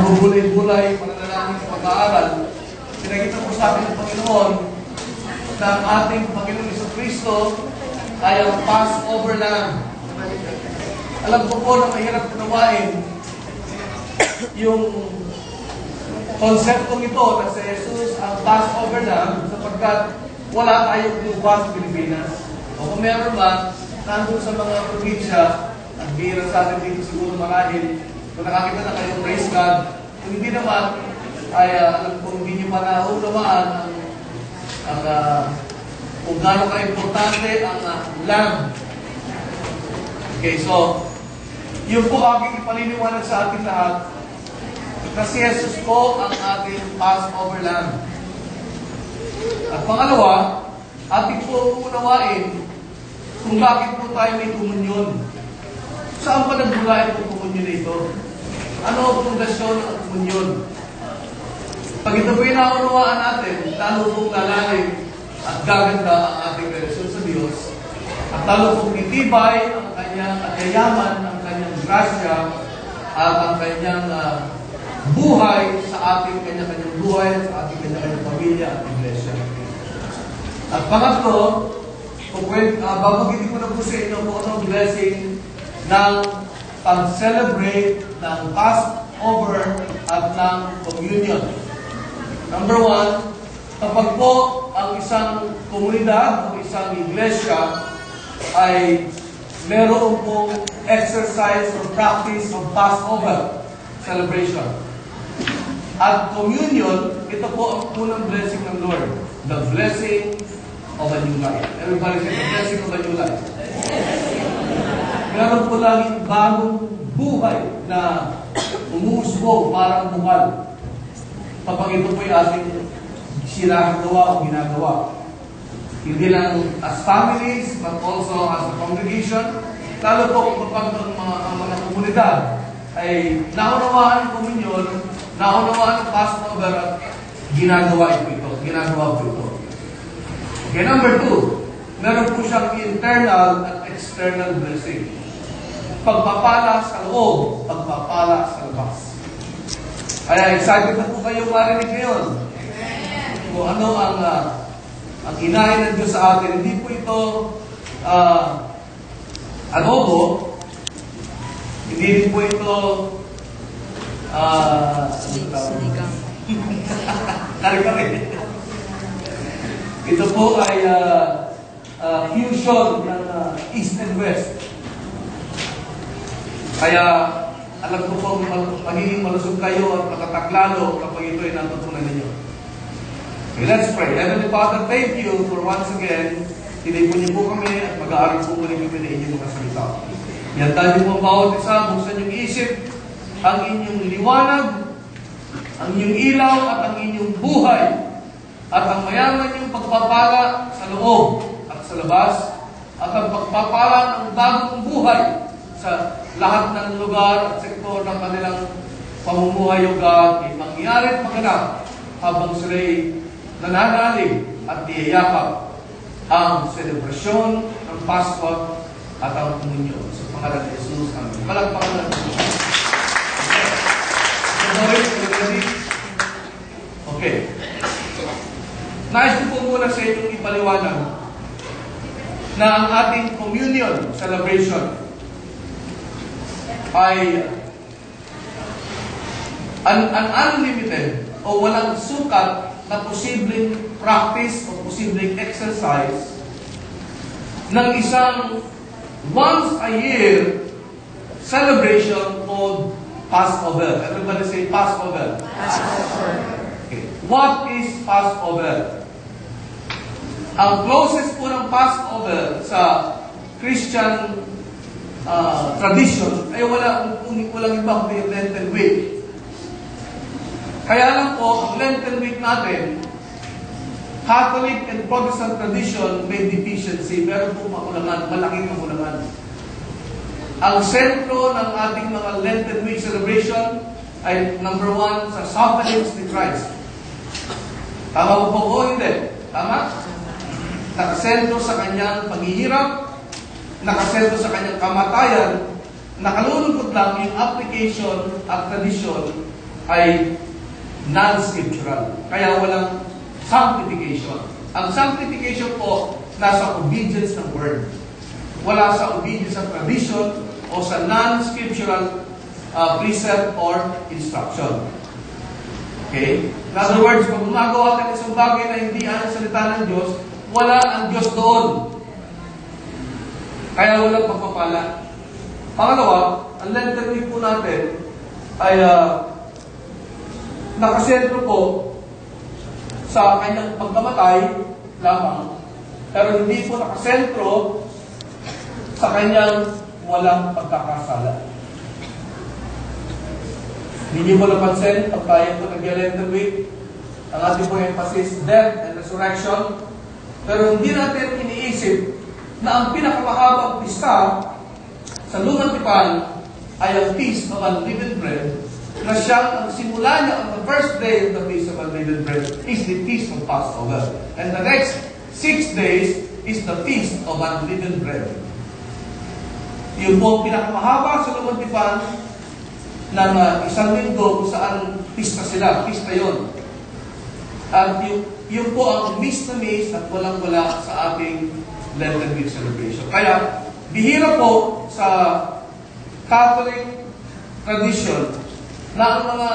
mabubulay-bulay, pananalangin sa pag-aaral, pinakita po sa akin ng Panginoon na ang ating Panginoon Jesucristo ay ang Passover Lamb. Alam ko po na mahirap unawain yung konseptong ito na si Jesus ang Passover Lamb sapagkat wala tayong lupa sa Pilipinas. O kung meron man, nandun sa mga probinsya, ang bihira sa atin dito siguro marahil, kung nakakita na kayo, praise God. Kung hindi naman, ay alam ko hindi nyo pa naunawaan kung gaano ka-importante ang lamb. Okay, so, yun po aking ipaliniwanag sa ating lahat na si Jesus po ang ating Passover Lamb. At pangalawa, ating po unawain kung bakit po tayo may komunyon. Saan pa nagmula itong komunyon na ito? Ano ang pundasyon ng komunyon? Pag ito po yung naunawaan natin, lalo pong lalalim at gaganda ang ating relasyon sa Diyos, at lalo pong titibay ang kanyang kayayaman, ang kanyang grasya, at ang kanyang buhay sa ating kanya-kanyang buhay, sa ating kanya-kanyang pamilya at iglesia. At pangatlo, babagin ko na po sa inyo kung anong blessing ng pag-celebrate ng Passover at ng communion. Number one, kapag po ang isang komunidad o isang iglesia ay meron pong exercise or practice of Passover celebration. At communion, ito po ang unang blessing ng Lord. The blessing of a new life. Everybody say, the blessing of a new life. Meron po laging bagong buhay na umusbog parang bukal. Kapag ito po yung ating sinagawa o ginagawa. Hindi lang as families, but also as a congregation. Lalo po kapag ang mga komunidad ay naunawaan ang komunyon, naunawaan ang Passover at ginagawa ito. Ginagawa po ito. Okay, number two, meron po siyang internal at external blessing. Pagpapala sa loob, pagpapala sa labas. Kaya excited na po kayo marinig ngayon. Kung ano ang inahin ng Diyos sa atin. Hindi po ito adobo. Hindi rin po ito sinigang. Kari-kari. Ito po ay fusion ng East and West. Kaya alam ko po magiging malusog kayo at makataklalo kapag ito ay natutunan ninyo. Okay, let's pray. Heavenly Father, thank you for once again. Tinipon niyo po kami at mag-aaral po muli kami na inyong mga salita. Yan tayo po ang bawat isa, buksan yung isip, ang inyong liwanag, ang inyong ilaw at ang inyong buhay, at ang mayaman yung pagpapala sa loob at sa labas, at ang pagpapala ng bagong buhay sa lahat ng lugar at sektor ng kanilang pamumuhay o God ay mangyari at maganap habang sila'y nananalig at iyayakap ang selebrasyon ng Pasko at ang komunyon. Sa pangalan ni Jesus, amen. Palakpakan natin. Okay. Nais ko po muna sa inyong ipaliwanag na ang ating communion celebration ay an unlimited o walang sukat na posibleng practice o posibleng exercise ng isang once a year celebration called Passover. Everybody say Passover. Passover. Okay. What is Passover? Ang closest po ng Passover sa Christian tradition ay walang iba kundi yung Lenten Week. Kaya lang po, ang Lenten Week natin, Catholic and Protestant tradition may deficiency. Meron po makulangan, malaking makulangan. Ang sentro ng ating mga Lenten Week celebration ay number one, sa sufferings ni Christ. Tama po po hindi? Tama? Nakasentro sa kanyang paghihirap, nakasentro sa kanyang kamatayan, nakalulungkot lang yung application at tradition ay non-scriptural. Kaya walang sanctification. Ang sanctification po, nasa obedience ng word. Wala sa obedience ng tradition o sa non-scriptural precept or instruction. Okay? In other words, pag gumagawa ka ng isang bagay na hindi ang salita ng Diyos, wala ang Diyos doon. Kaya walang pagpapala. Pangalawa, ang Lenten week po natin ay nakasentro po sa kanyang pagkamatay lamang, pero hindi po nakasentro sa kanyang walang pagkakasala. Hindi mo napansin, pag tayo po nag-Lenten week, ang ating po emphasis, death and resurrection, pero hindi natin iniisip na ang pinakamahabang pista sa Lumang Tipan ay ang Feast of Unleavened Bread, na siyang ang simula niya on the first day of the Feast of Unleavened Bread is the Feast of Passover. And the next 6 days is the Feast of Unleavened Bread. Yun po ang pinakamahaba sa Lumang Tipan ng isang linggo kung saan pista sila. Pista yun. At yun po ang miss na miss at walang-wala sa ating Lenten week celebration. Kaya, bihira po sa Catholic tradition na ang mga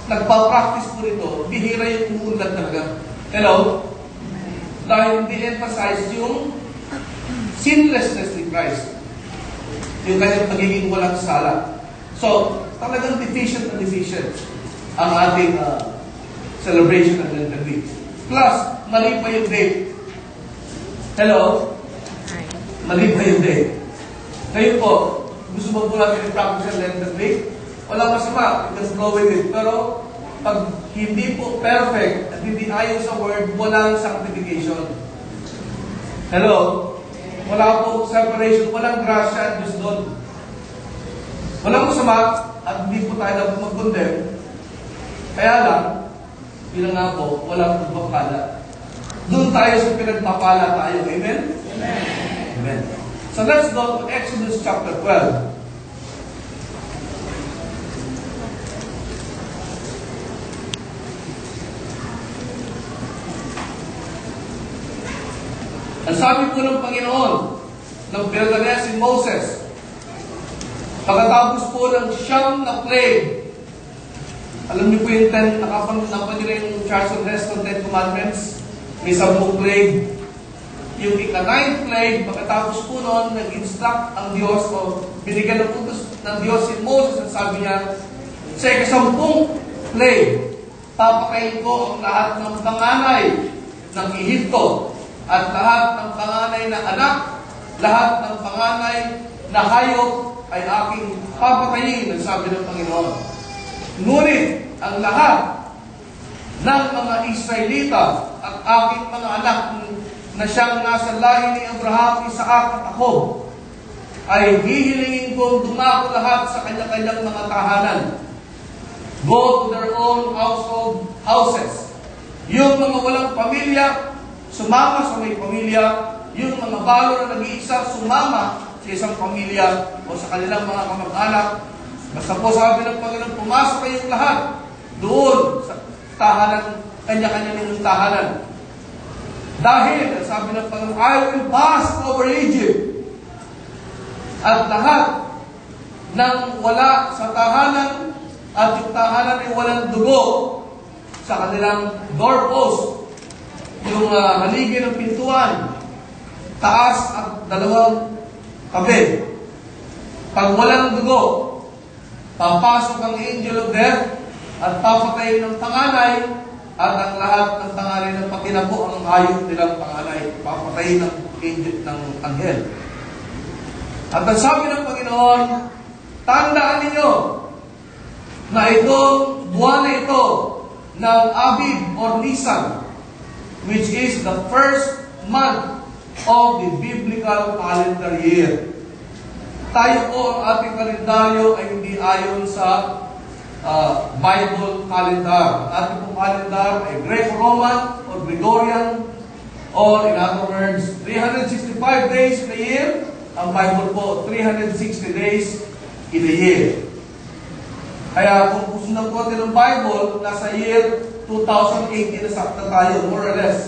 nagpa-practice po nito, bihira yung umuunlad talaga. Hello? Dahil hindi emphasize yung sinlessness ni Christ. Yung kanyang pagiging walang sala. So, talagang deficient na deficient ang ating celebration ng Lenten week. Plus, mali pa yung date. Hello? Mali pa yung date. Ngayon po, gusto mo po natin i-practice ang Lenten week? Wala masama, you can go with it. Pero, pag hindi po perfect at hindi ayon sa word, walang sanctification. Hello? Wala po separation, walang grasya at Diyos doon. Walang masama at hindi po tayo dapat mag-condemn. Kaya lang, bilang nga po, walang pagpapala. Doon tayo sa pinagpapala tayo. Amen? Amen. Amen. So let's go to Exodus chapter 12. Ang sabi po ng Panginoon, nang pinadala si Moses, pagkatapos po ng 9 na plague, alam niyo po yung 10, nakapanood niyo yung Charles Heston 10 Commandments, may 10 plague. Yung ika-9 plague, pagkatapos po noon, nag-instruct ang Diyos o binigyan ng utos ng Diyos si Moses at sabi niya, sa ika-10 plague, papakain ko ang lahat ng panganay ng Ehipto at lahat ng panganay na anak, lahat ng panganay na hayop ay aking papatayin, ang sabi ng Panginoon. Ngunit ang lahat ng mga Israelita at aking mga anak na siyang nasa lahi ni Abraham, Isaac at ako, ay hihilingin kong dumako lahat sa kanya-kanyang mga tahanan. Go to their own houses. Yung mga walang pamilya, sumama sa may pamilya. Yung mga balo na nag-iisa, sumama sa isang pamilya o sa kanilang mga kamag-anak. Basta po sabi ng Panginoon, pumasok kayong lahat doon sa tahanan, kanya-kanya ninyong tahanan. Dahil, sabi ng Panginoon, I will pass over Egypt. At lahat ng wala sa tahanan at yung tahanan ay walang dugo sa kanilang doorpost, yung haligi ng pintuan, taas at dalawang tabi. Pag walang dugo, papasok ang angel of death at papatayin ng panganay at ang lahat ng panganay ng pakinabo ang hayop nilang panganay. Papatayin ng angel ng anghel. At ang sabi ng Panginoon, tandaan ninyo na itong buwan na ito ng Abib or Nisan, which is the first month of the biblical calendar year. Tayo po, ang ating kalendaryo ay hindi ayon sa Bible calendar. Ang ating po calendar ay Greco-Roman or Gregorian, or in other words, 365 days in a year. Ang Bible po, 360 days in a year. Kaya kung gusto ng konti ng Bible, nasa year 2018 na sakta tayo, more or less.